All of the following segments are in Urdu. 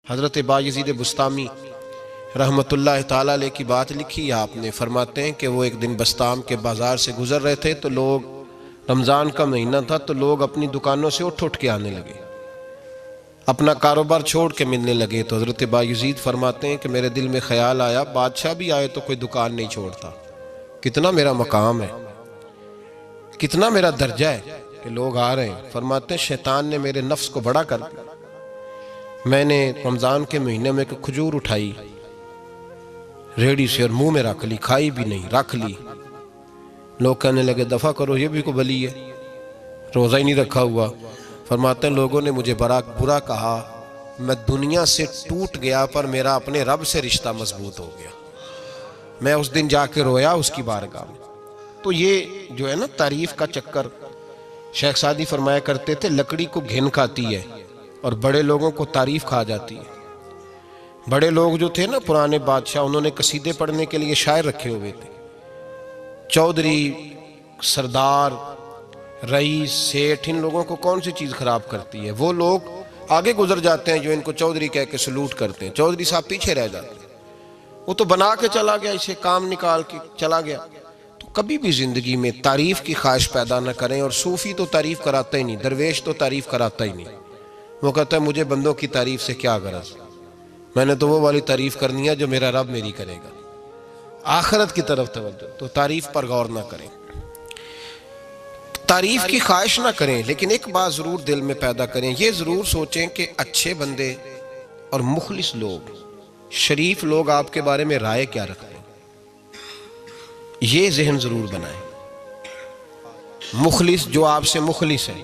حضرت بایزید بسطامی رحمۃ اللہ تعالیٰ علیہ کی بات لکھی آپ نے، فرماتے ہیں کہ وہ ایک دن بسطام کے بازار سے گزر رہے تھے تو لوگ، رمضان کا مہینہ تھا تو لوگ اپنی دکانوں سے اٹھ کے آنے لگے، اپنا کاروبار چھوڑ کے ملنے لگے۔ تو حضرت بایزید فرماتے ہیں کہ میرے دل میں خیال آیا، بادشاہ بھی آئے تو کوئی دکان نہیں چھوڑتا، کتنا میرا مقام ہے، کتنا میرا درجہ ہے کہ لوگ آ رہے ہیں۔ فرماتے ہیں شیطان نے میرے نفس کو بڑا کر دیا، میں نے رمضان کے مہینے میں ایک کھجور اٹھائی ریڑھی سے اور منہ میں رکھ لی، کھائی بھی نہیں، رکھ لی۔ لوگ کہنے لگے دفع کرو، یہ بھی کو بلی ہے، روزہ ہی نہیں رکھا ہوا۔ فرماتے ہیں لوگوں نے مجھے برا کہا، میں دنیا سے ٹوٹ گیا پر میرا اپنے رب سے رشتہ مضبوط ہو گیا۔ میں اس دن جا کے رویا اس کی بارگاہ میں۔ تو یہ جو ہے نا تعریف کا چکر، شیخ سعدی فرمایا کرتے تھے لکڑی کو گھن کھاتی ہے اور بڑے لوگوں کو تعریف کھا جاتی ہے۔ بڑے لوگ جو تھے نا پرانے بادشاہ، انہوں نے قصیدے پڑھنے کے لیے شاعر رکھے ہوئے تھے، چودھری، سردار، رئیس، سیٹھ، ان لوگوں کو کون سی چیز خراب کرتی ہے؟ وہ لوگ آگے گزر جاتے ہیں جو ان کو چودھری کہہ کے سلوٹ کرتے ہیں، چودھری صاحب پیچھے رہ جاتے ہیں، وہ تو بنا کے چلا گیا، اسے کام نکال کے چلا گیا۔ تو کبھی بھی زندگی میں تعریف کی خواہش پیدا نہ کریں، اور صوفی تو تعریف کراتا ہی نہیں، درویش تو تعریف کراتا ہی نہیں، وہ کہتا ہے مجھے بندوں کی تعریف سے کیا غرض، میں نے تو وہ والی تعریف کرنی ہے جو میرا رب میری کرے گا۔ آخرت کی طرف توجہ، تو تعریف پر غور نہ کریں، تعریف کی خواہش نہ کریں، لیکن ایک بات ضرور دل میں پیدا کریں، یہ ضرور سوچیں کہ اچھے بندے اور مخلص لوگ، شریف لوگ آپ کے بارے میں رائے کیا رکھتے ہیں، یہ ذہن ضرور بنائیں۔ مخلص جو آپ سے مخلص ہے،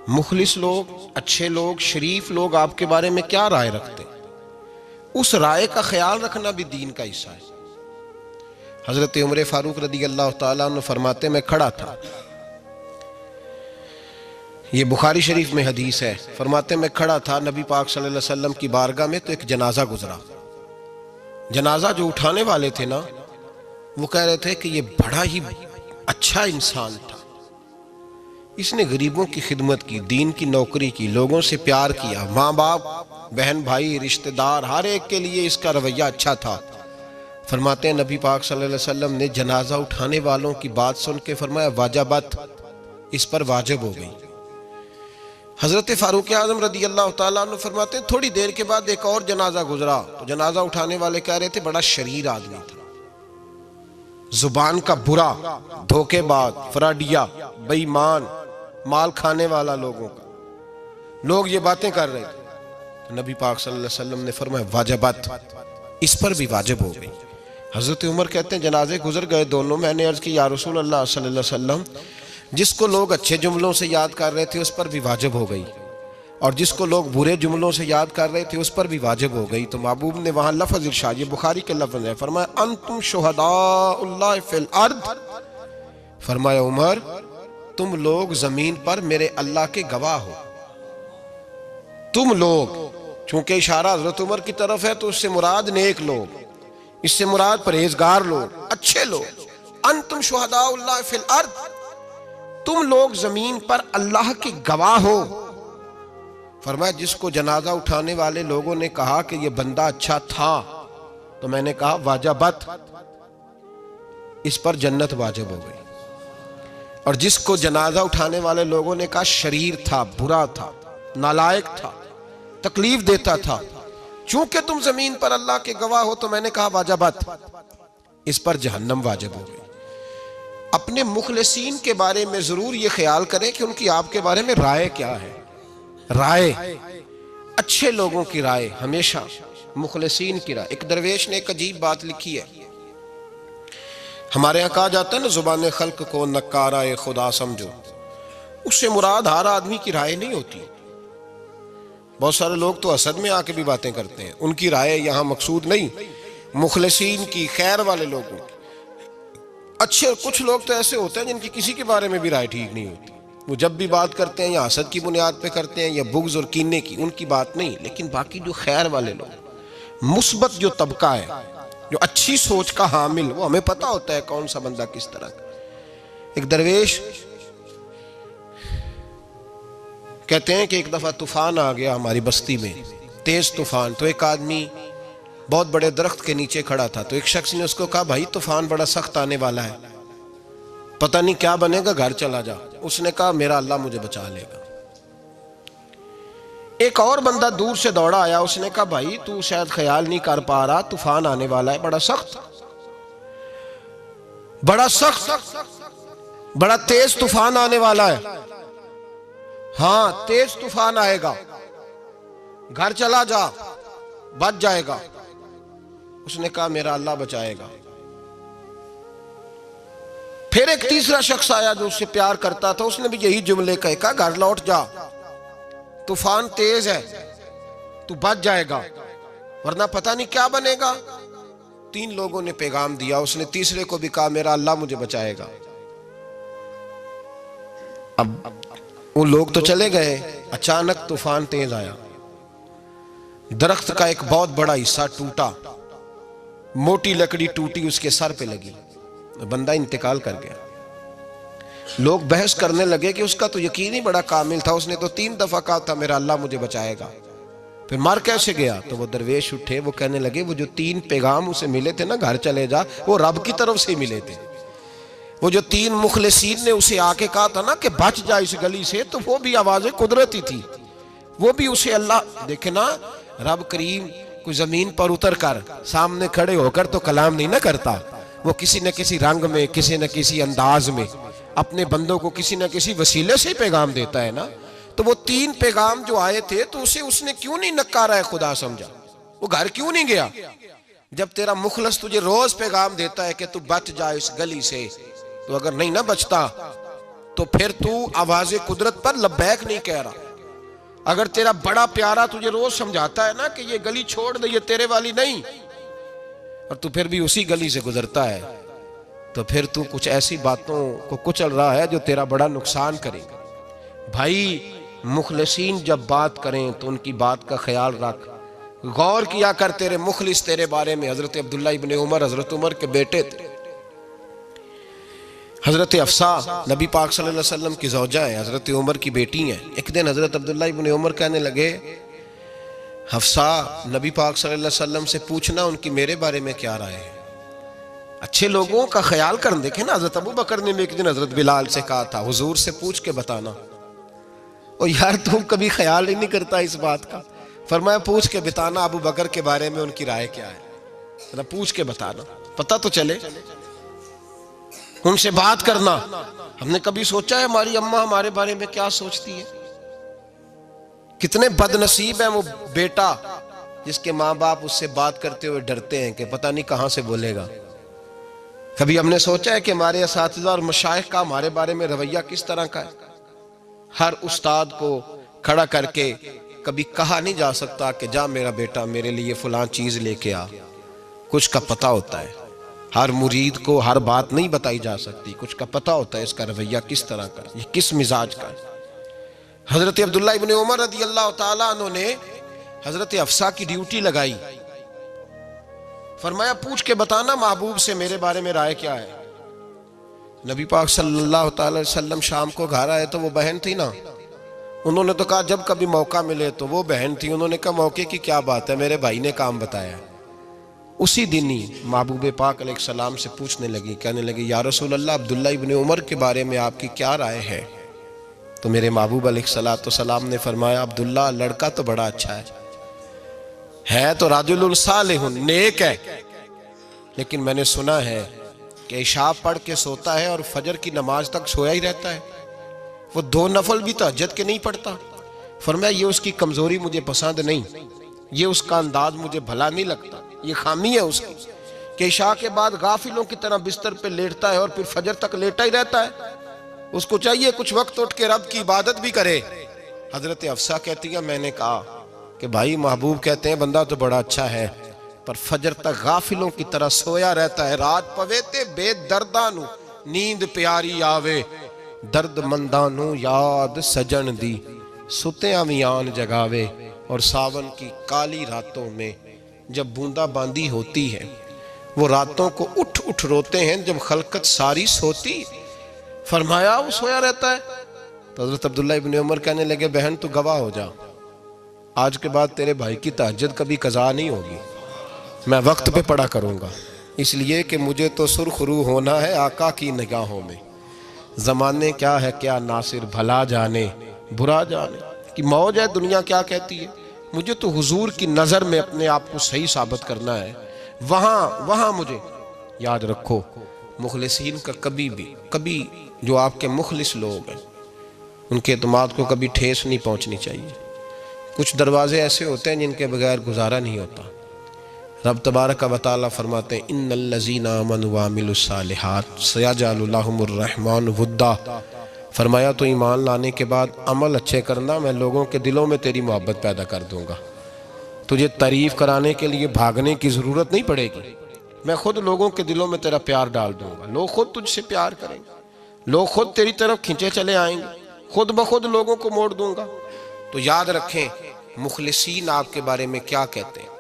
مخلص لوگ، اچھے لوگ، شریف لوگ آپ کے بارے میں کیا رائے رکھتے ہیں، اس رائے کا خیال رکھنا بھی دین کا حصہ ہے۔ حضرت عمر فاروق رضی اللہ تعالیٰ عنہ فرماتے میں کھڑا تھا، یہ بخاری شریف میں حدیث ہے، فرماتے میں کھڑا تھا نبی پاک صلی اللہ علیہ وسلم کی بارگاہ میں تو ایک جنازہ گزرا۔ جنازہ جو اٹھانے والے تھے نا، وہ کہہ رہے تھے کہ یہ بڑا ہی اچھا انسان تھا، اس نے غریبوں کی خدمت کی، دین کی نوکری کی، لوگوں سے پیار کیا، ماں باپ، بہن بھائی، رشتہ دار، ہر ایک کے لیے اس کا رویہ اچھا تھا۔ فرماتے ہیں نبی پاک صلی اللہ علیہ وسلم نے جنازہ اٹھانے والوں کی بات سن کے فرمایا واجبت، اس پر واجب ہو گئی۔ حضرت فاروق اعظم رضی اللہ تعالیٰ عنہ فرماتے ہیں تھوڑی دیر کے بعد ایک اور جنازہ گزرا، تو جنازہ اٹھانے والے کہہ رہے تھے بڑا شریر آدمی تھا، زبان کا برا، دھوکے باز، فراڈیا، بے ایمان، مال کھانے والا لوگوں کا، لوگ یہ باتیں کر رہے تھے۔ نبی پاک صلی اللہ علیہ وسلم نے فرمایا واجبت، اس پر بھی واجب ہو گئی۔ حضرت عمر کہتے ہیں جنازے گزر گئے دونوں، میں نے عرض کی یا رسول اللہ صلی اللہ علیہ وسلم، جس کو لوگ اچھے جملوں سے یاد کر رہے تھے اس پر بھی واجب ہو گئی، اور جس کو لوگ برے جملوں سے یاد کر رہے تھے اس پر بھی واجب ہو گئی۔ تو محبوب نے وہاں لفظ ارشاد، یہ بخاری کے لفظ ہے، فرمایا انتم شہداء اللہ فی الارض، فرمایا عمر تم لوگ زمین پر میرے اللہ کے گواہ ہو، تم لوگ، چونکہ اشارہ حضرت عمر کی طرف ہے تو اس سے مراد نیک لوگ، اس سے مراد پرہیزگار لوگ، اچھے لوگ، انتم شہداء اللہ فی الارض، تم لوگ زمین پر اللہ کے گواہ ہو۔ فرمایا جس کو جنازہ اٹھانے والے لوگوں نے کہا کہ یہ بندہ اچھا تھا، تو میں نے کہا واجبت، اس پر جنت واجب ہو گئی، اور جس کو جنازہ اٹھانے والے لوگوں نے کہا شریر تھا، برا تھا، نالائق تھا، تکلیف دیتا تھا، چونکہ تم زمین پر اللہ کے گواہ ہو، تو میں نے کہا واجبت، اس پر جہنم واجب ہو گئی۔ اپنے مخلصین کے بارے میں ضرور یہ خیال کریں کہ ان کی آپ کے بارے میں رائے کیا ہے، رائے، اچھے لوگوں کی رائے، ہمیشہ مخلصین کی رائے۔ ایک درویش نے ایک عجیب بات لکھی ہے، ہمارے یہاں کہا جاتا ہے نا زبان خلق کو نکارہ خدا سمجھو، اس سے مراد ہر آدمی کی رائے نہیں ہوتی، بہت سارے لوگ تو حسد میں آ کے بھی باتیں کرتے ہیں، ان کی رائے یہاں مقصود نہیں، مخلصین کی، خیر والے لوگوں کی۔ اچھے کچھ لوگ تو ایسے ہوتے ہیں جن کی کسی کے بارے میں بھی رائے ٹھیک نہیں ہوتی، وہ جب بھی بات کرتے ہیں یا حسد کی بنیاد پہ کرتے ہیں یا بغض اور کینے کی، ان کی بات نہیں، لیکن باقی جو خیر والے لوگ، مثبت جو طبقہ ہے، جو اچھی سوچ کا حامل، وہ ہمیں پتہ ہوتا ہے کون سا بندہ کس طرح کا۔ ایک درویش کہتے ہیں کہ ایک دفعہ طوفان آ گیا ہماری بستی میں، تیز طوفان. تو ایک آدمی بہت بڑے درخت کے نیچے کھڑا تھا, تو ایک شخص نے اس کو کہا بھائی طوفان بڑا سخت آنے والا ہے, پتہ نہیں کیا بنے گا, گھر چلا جا. اس نے کہا میرا اللہ مجھے بچا لے گا. ایک اور بندہ دور سے دوڑا آیا, اس نے کہا بھائی تو شاید خیال نہیں کر پا رہا, طوفان آنے والا ہے بڑا سخت, بڑا تیز طوفان آنے والا ہے. ہاں تیز طوفان آئے گا, گھر چلا جا, بچ جائے گا. اس نے کہا میرا اللہ بچائے گا. پھر ایک تیسرا شخص آیا جو اس سے پیار کرتا تھا, اس نے بھی یہی جملے کہا گھر لوٹ جا, طوفان تیز ہے, تو بچ جائے گا ورنہ پتہ نہیں کیا بنے گا. 3 لوگوں نے پیغام دیا, اس نے تیسرے کو بھی کہا میرا اللہ مجھے بچائے گا. اب وہ لوگ تو چلے گئے, اچانک طوفان تیز آیا, درخت کا ایک بہت بڑا حصہ ٹوٹا, موٹی لکڑی ٹوٹی اس کے سر پہ لگی, بندہ انتقال کر گیا. لوگ بحث کرنے لگے کہ اس کا تو یقین ہی بڑا کامل تھا, اس نے تو 3 دفعہ کہا تھا میرا اللہ مجھے بچائے گا, پھر مر کیسے گیا؟ تو وہ درویش اٹھے, وہ کہنے لگے وہ جو 3 پیغام اسے ملے تھے نا گھر چلے جا, وہ رب کی طرف سے ملے تھے. وہ جو 3 مخلصین نے اسے آ کے کہا تھا نا کہ بچ جا اس گلی سے, تو وہ بھی آواز قدرتی تھی, وہ بھی اسے اللہ دیکھے نا. رب کریم کوئی زمین پر اتر کر سامنے کھڑے ہو کر تو کلام نہیں نہ کرتا, وہ کسی نہ کسی رنگ میں, کسی نہ کسی انداز میں اپنے بندوں کو کسی نہ کسی وسیلے سے پیغام دیتا ہے نا. تو وہ 3 پیغام جو آئے تھے تو اسے اس نے کیوں نہیں نکارا ہے خدا سمجھا, وہ گھر کیوں نہیں گیا؟ جب تیرا مخلص تجھے روز پیغام دیتا ہے کہ تو بچ جا اس گلی سے, تو اگر نہیں نہ بچتا تو پھر تو آواز قدرت پر لبیک نہیں کہہ رہا. اگر تیرا بڑا پیارا تجھے روز سمجھاتا ہے نا کہ یہ گلی چھوڑ دے, یہ تیرے والی نہیں, اور تو پھر بھی اسی گلی سے گزرتا ہے, تو پھر تو کچھ ایسی باتوں کو کچل رہا ہے جو تیرا بڑا نقصان کرے گا. بھائی مخلصین جب بات کریں تو ان کی بات کا خیال رکھ, غور کیا کر. تیرے مخلص تیرے بارے میں حضرت عبداللہ ابن عمر, حضرت عمر کے بیٹے تھے, حضرت حفصہ نبی پاک صلی اللہ علیہ وسلم کی زوجہ ہے, حضرت عمر کی بیٹی ہیں. ایک دن حضرت عبداللہ ابن عمر کہنے لگے حفصہ نبی پاک صلی اللہ علیہ وسلم سے پوچھنا ان کی میرے بارے میں کیا رائے ہے, اچھے لوگوں کا خیال کر. دیکھیں نا حضرت ابو بکر نے بھی ایک دن حضرت بلال سے کہا تھا حضور سے پوچھ کے بتانا, اور یار تم کبھی خیال ہی نہیں کرتا اس بات کا. فرمایا پوچھ کے بتانا ابو بکر کے بارے میں ان کی رائے کیا ہے, پوچھ کے بتانا, پتہ تو چلے, ان سے بات کرنا. ہم نے کبھی سوچا ہے ہماری اماں ہمارے بارے میں کیا سوچتی ہے؟ کتنے بد نصیب ہیں وہ بیٹا جس کے ماں باپ اس سے بات کرتے ہوئے ڈرتے ہیں کہ پتہ نہیں کہاں سے بولے گا. کبھی ہم نے سوچا ہے کہ ہمارے اساتذہ اور مشائخ کا ہمارے بارے میں رویہ کس طرح کا ہے؟ ہر استاد کو کھڑا کر کے کبھی کہا نہیں جا سکتا کہ جا میرا بیٹا میرے لیے فلاں چیز لے کے آ, کچھ کا پتہ ہوتا ہے. ہر مرید کو ہر بات نہیں بتائی جا سکتی, کچھ کا پتہ ہوتا ہے اس کا رویہ کس طرح کا, یہ کس مزاج کا ہے. حضرت عبداللہ ابن عمر رضی اللہ تعالیٰ عنہ نے حضرت حفصہ کی ڈیوٹی لگائی, فرمایا پوچھ کے بتانا محبوب سے میرے بارے میں رائے کیا ہے. نبی پاک صلی اللہ تعالی وسلم شام کو گھر آئے تو وہ بہن تھی نا, انہوں نے تو کہا جب کبھی موقع ملے تو وہ بہن تھی, انہوں نے کہا موقع کی کیا بات ہے, میرے بھائی نے کام بتایا. اسی دن ہی محبوب پاک علیہ السلام سے پوچھنے لگی, کہنے لگی یا رسول اللہ عبداللہ ابن عمر کے بارے میں آپ کی کیا رائے ہے؟ تو میرے محبوب علیہ السلام نے فرمایا عبداللہ لڑکا تو بڑا اچھا ہے تو رجل صالح نیک ہے, لیکن میں نے سنا ہے کہ عشاء پڑھ کے سوتا ہے اور فجر کی نماز تک سویا ہی رہتا ہے, وہ 2 نفل بھی تہجد کے نہیں پڑھتا. فرمایا یہ اس کی کمزوری مجھے پسند نہیں, یہ اس کا انداز مجھے بھلا نہیں لگتا, یہ خامی ہے اس کی کہ عشاء کے بعد غافلوں کی طرح بستر پہ لیٹتا ہے اور پھر فجر تک لیٹا ہی رہتا ہے. اس کو چاہیے کچھ وقت اٹھ کے رب کی عبادت بھی کرے. حضرت حفصہ کہتی ہے میں نے کہا کہ بھائی محبوب کہتے ہیں بندہ تو بڑا اچھا ہے پر فجر تک غافلوں کی طرح سویا رہتا ہے. رات پویتے بے دردانو نیند پیاری آوے, درد مندانو یاد سجن دی ستیاں میان جگاوے. اور ساون کی کالی راتوں میں جب بوندا باندی ہوتی ہے وہ راتوں کو اٹھ اٹھ روتے ہیں جب خلقت ساری سوتی. فرمایا وہ سویا رہتا ہے. تو حضرت عبداللہ ابن عمر کہنے لگے بہن تو گواہ ہو جا, آج کے بعد تیرے بھائی کی تہجد کبھی قضا نہیں ہوگی، میں وقت پہ پڑھا کروں گا، اس لیے کہ مجھے تو سرخ رو ہونا ہے آقا کی نگاہوں میں۔ زمانے کیا ہے کیا ناصر، بھلا جانے برا جانے کہ موج ہے دنیا کیا کہتی ہے، مجھے تو حضور کی نظر میں اپنے آپ کو صحیح ثابت کرنا ہے۔ وہاں مجھے یاد رکھو، مخلصین کا کبھی جو آپ کے مخلص لوگ ہیں ان کے اعتماد کو کبھی ٹھیس نہیں پہنچنی چاہیے۔ کچھ دروازے ایسے ہوتے ہیں جن کے بغیر گزارا نہیں ہوتا۔ رب تبارک و تعالیٰ فرماتے ہیں ان الذین آمنوا وعملوا الصالحات سیجعل لهم الرحمن ودا، فرمایا تو ایمان لانے کے بعد عمل اچھے کرنا، میں لوگوں کے دلوں میں تیری محبت پیدا کر دوں گا۔ تجھے تعریف کرانے کے لیے بھاگنے کی ضرورت نہیں پڑے گی، میں خود لوگوں کے دلوں میں تیرا پیار ڈال دوں گا، لوگ خود تجھ سے پیار کریں گے، لوگ خود تیری طرف کھنچے چلے آئیں گے، خود بخود لوگوں کو موڑ دوں گا۔ تو یاد رکھیں مخلصین آپ کے بارے میں کیا کہتے ہیں،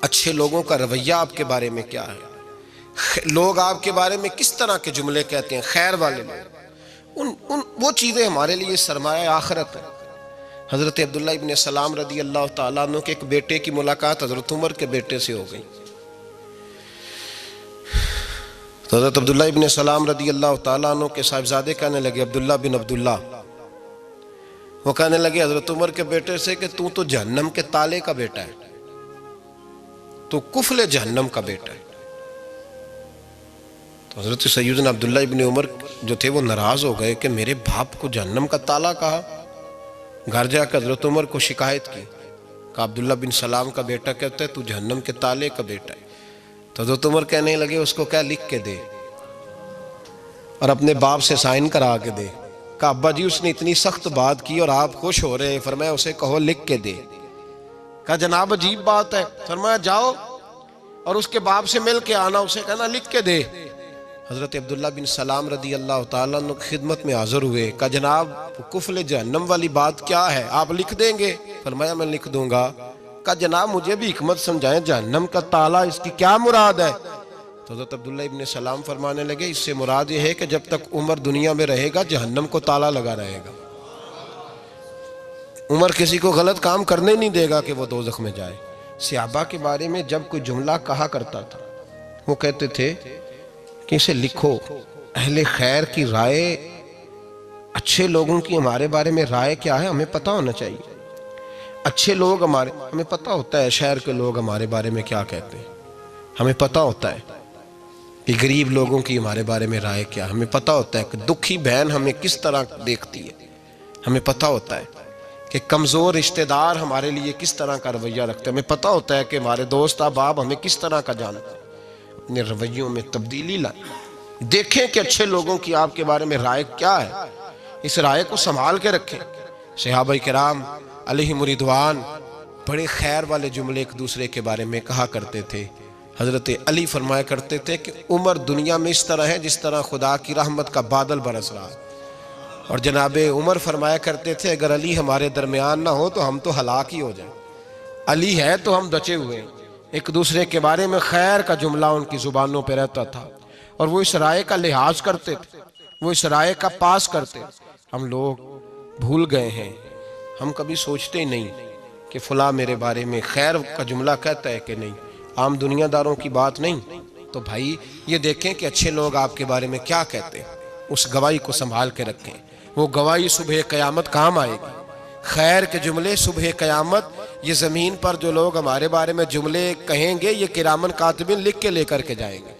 اچھے لوگوں کا رویہ آپ کے بارے میں کیا ہے، لوگ آپ کے بارے میں کس طرح کے جملے کہتے ہیں، خیر والے لوگ، وہ چیزیں ہمارے لیے سرمایہ آخرت ہے۔ حضرت عبداللہ ابن سلام رضی اللہ تعالیٰ عنہ کے ایک بیٹے کی ملاقات حضرت عمر کے بیٹے سے ہو گئی۔ تو حضرت عبداللہ ابن سلام رضی اللہ تعالیٰ عنہ کے صاحبزادے کہنے لگے عبداللہ بن عبداللہ، وہ کہنے لگے حضرت عمر کے بیٹے سے کہ تو جہنم کے تالے کا بیٹا ہے، تو کفل جہنم کا بیٹا ہے۔ تو حضرت سیدنا عبداللہ ابن عمر جو تھے وہ ناراض ہو گئے کہ میرے باپ کو جہنم کا تالا کہا۔ گھر جا کر حضرت عمر کو شکایت کی کہ عبداللہ بن سلام کا بیٹا کہتا ہے تو جہنم کے تالے کا بیٹا ہے۔ تو حضرت عمر کہنے لگے اس کو کیا لکھ کے دے اور اپنے باپ سے سائن کرا کے دے۔ کہا ابا جی اس نے اتنی سخت بات کی اور آپ خوش ہو رہے ہیں، فرمایا اسے کہو لکھ کے دے۔ کہا جناب عجیب بات ہے، فرمایا جاؤ اور اس کے باپ سے مل کے آنا، اسے کہنا لکھ کے دے۔ حضرت عبداللہ بن سلام رضی اللہ تعالیٰ عنہ کی خدمت میں حاضر ہوئے، کہا جناب کفل جہنم والی بات کیا ہے، آپ لکھ دیں گے؟ فرمایا میں لکھ دوں گا۔ کہا جناب مجھے بھی حکمت سمجھائیں، جہنم کا تالا اس کی کیا مراد ہے؟ تو حضرت عبداللہ ابن سلام فرمانے لگے اس سے مراد یہ ہے کہ جب تک عمر دنیا میں رہے گا جہنم کو تالا لگا رہے گا، عمر کسی کو غلط کام کرنے نہیں دے گا کہ وہ دوزخ میں جائے۔ صحابہ کے بارے میں جب کوئی جملہ کہا کرتا تھا وہ کہتے تھے کہ اسے لکھو، اہل خیر کی رائے، اچھے لوگوں کی ہمارے بارے میں رائے کیا ہے ہمیں پتہ ہونا چاہیے۔ اچھے لوگ ہمیں پتہ ہوتا ہے شہر کے لوگ ہمارے بارے میں کیا کہتے ہیں، ہمیں پتہ ہوتا ہے کہ غریب لوگوں کی ہمارے بارے میں رائے کیا، ہمیں پتہ ہوتا ہے کہ دکھی بہن ہمیں کس طرح دیکھتی ہے، ہمیں پتہ ہوتا ہے کہ کمزور رشتہ دار ہمارے لیے کس طرح کا رویہ رکھتے ہیں، ہمیں پتہ ہوتا ہے کہ ہمارے دوست احباب ہمیں کس طرح کا جانتے ہیں۔ اپنے رویوں میں تبدیلی لائیں، دیکھیں کہ اچھے لوگوں کی آپ کے بارے میں رائے کیا ہے، اس رائے کو سنبھال کے رکھیں۔ صحابہ کرام علیہم رضوان بڑے خیر والے جملے ایک دوسرے کے بارے میں کہا کرتے تھے۔ حضرت علی فرمایا کرتے تھے کہ عمر دنیا میں اس طرح ہے جس طرح خدا کی رحمت کا بادل برس رہا ہے، اور جناب عمر فرمایا کرتے تھے اگر علی ہمارے درمیان نہ ہو تو ہم تو ہلاک ہی ہو جائیں، علی ہے تو ہم بچے ہوئے ہیں۔ ایک دوسرے کے بارے میں خیر کا جملہ ان کی زبانوں پہ رہتا تھا، اور وہ اس رائے کا لحاظ کرتے تھے، وہ اس رائے کا پاس کرتے۔ ہم لوگ بھول گئے ہیں، ہم کبھی سوچتے ہی نہیں کہ فلاں میرے بارے میں خیر کا جملہ کہتا ہے کہ نہیں، عام دنیا داروں کی بات نہیں۔ تو بھائی یہ دیکھیں کہ اچھے لوگ آپ کے بارے میں کیا کہتے ہیں، اس گواہی کو سنبھال کے رکھیں، وہ گواہی صبح قیامت کام آئے گی۔ خیر کے جملے صبح قیامت، یہ زمین پر جو لوگ ہمارے بارے میں جملے کہیں گے یہ کرامن کاتبین لکھ کے لے کر کے جائیں گے۔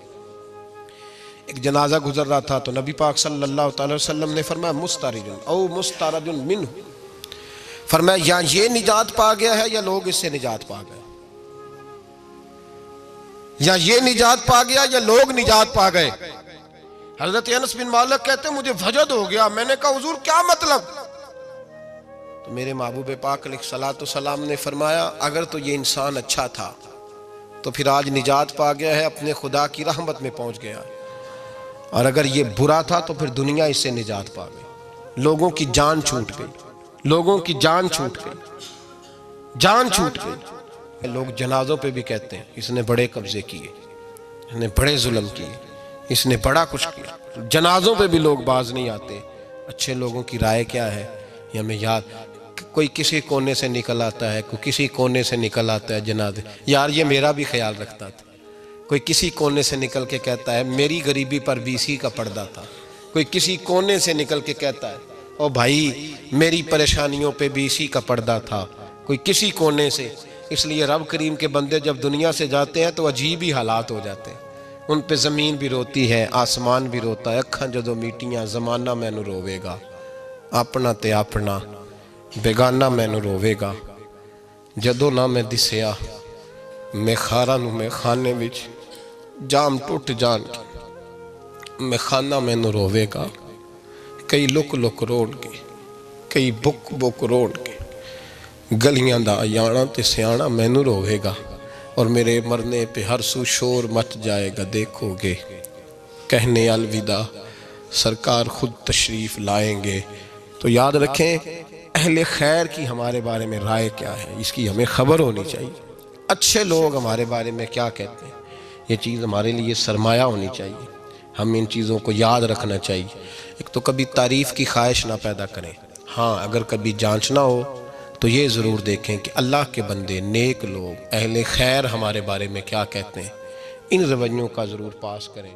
ایک جنازہ گزر رہا تھا تو نبی پاک صلی اللہ علیہ وسلم نے فرمایا مسترج او مسترج منہ، فرمایا یا یہ نجات پا گیا ہے یا لوگ اس سے نجات پا گئے، یا یہ نجات پا گیا یا لوگ نجات پا گئے۔ حضرت انس بن مالک کہتے ہیں مجھے وجد ہو گیا، میں نے کہا حضور کیا مطلب؟ تو میرے محبوب پاک علیہ الصلوۃ والسلام نے فرمایا اگر تو یہ انسان اچھا تھا تو پھر آج نجات پا گیا ہے، اپنے خدا کی رحمت میں پہنچ گیا، اور اگر یہ برا تھا تو پھر دنیا اس سے نجات پا گئی۔ لوگوں کی جان چھوٹ گئی، لوگوں کی جان چھوٹ گئی، جان چھوٹ گئی۔ لوگ جنازوں پہ بھی کہتے ہیں اس نے بڑے قبضے کیے، اس نے بڑے ظلم کیے، اس نے بڑا کچھ کیا۔ جنازوں پہ بھی لوگ باز نہیں آتے۔ اچھے لوگوں کی رائے کیا ہے یہ ہمیں یاد، کوئی کسی کونے سے نکل آتا ہے، کوئی کسی کونے سے نکل آتا ہے جنازے. یار یہ میرا بھی خیال رکھتا تھا. کوئی کسی کونے سے نکل کے کہتا ہے میری غریبی پر BC کا پردہ تھا. کوئی کسی کونے سے نکل کے کہتا ہے او بھائی میری پریشانیوں پہ BC کا پردہ تھا. کوئی کسی کونے سے. اس لیے رب کریم کے بندے جب دنیا سے جاتے ہیں تو عجیب ہی حالات ہو جاتے ہیں. ان پہ زمین بھی روتی ہے، آسمان بھی روتا ہے. اکھاں جدو میٹیاں زمانہ مینوں روے گا، اپنا تے اپنا بیگانہ مینوں روے گا. جدو نہ میں دسیا میں خاراں نوں میں خانے وچ جام ٹوٹ جان کے میں خانہ مینوں روے گا. کئی لک لک روڑ کے، کئی بک بک روڑ کے گلیاں دا یانا تے سیانا مینوں روے گا. اور میرے مرنے پہ ہر سو شور مچ جائے گا. دیکھو گے کہنے الوداع سرکار خود تشریف لائیں گے. تو یاد رکھیں اہل خیر کی ہمارے بارے میں رائے کیا ہے، اس کی ہمیں خبر ہونی چاہیے. اچھے لوگ ہمارے بارے میں کیا کہتے ہیں، یہ چیز ہمارے لیے سرمایہ ہونی چاہیے. ہم ان چیزوں کو یاد رکھنا چاہیے. ایک تو کبھی تعریف کی خواہش نہ پیدا کریں. ہاں اگر کبھی جانچنا ہو تو یہ ضرور دیکھیں کہ اللہ کے بندے، نیک لوگ، اہل خیر ہمارے بارے میں کیا کہتے ہیں. ان رویوں کا ضرور پاس کریں.